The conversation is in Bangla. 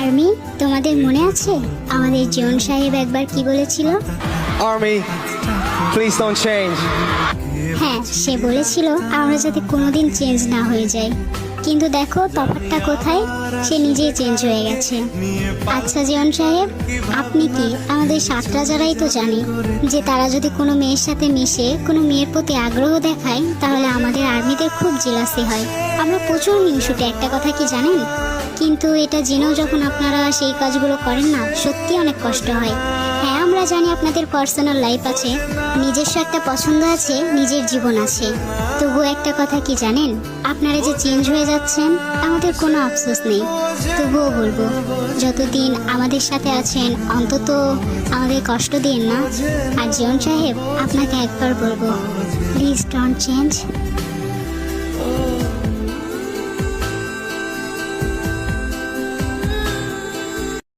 আর্মি, তোমাদের মনে আছে আমাদের জন সাহেব একবার কি বলেছিল? Army, please don't change. হ্যাঁ, সে বলেছিল আমরা যাতে কোনোদিন চেঞ্জ না হয়ে যাই। কিন্তু দেখো তফাৎটা কোথায়, সে নিজেই চেঞ্জ হয়ে গেছে। আচ্ছা জন সাহেব, আপনি কি আমাদের সাতরা যারাই তো জানে যে তারা যদি কোনো মেয়ের সাথে মিশে কোনো মেয়ের প্রতি আগ্রহ দেখায় তাহলে আমাদের আর্মিদের খুব জেলাসি হয়। আমরা প্রচুর হিংসুটে, একটা কথা কি জানেন? কিন্তু এটা জেনেও যখন আপনারা সেই কাজগুলো করেন না, সত্যি অনেক কষ্ট হয়। হ্যাঁ, আমরা জানি আপনাদের পার্সোনাল লাইফ আছে, নিজস্ব একটা পছন্দ আছে, নিজের জীবন আছে। তবুও একটা কথা কি জানেন, আপনারা যে চেঞ্জ হয়ে যাচ্ছেন আমাদের কোনো আফসোস নেই। তবুও বলবো, যতদিন আমাদের সাথে আছেন অন্তত আমাদের কষ্ট দিন না। আর জন সাহেব, আপনাকে একবার বলবো, প্লিজ ডোন্ট চেঞ্জ।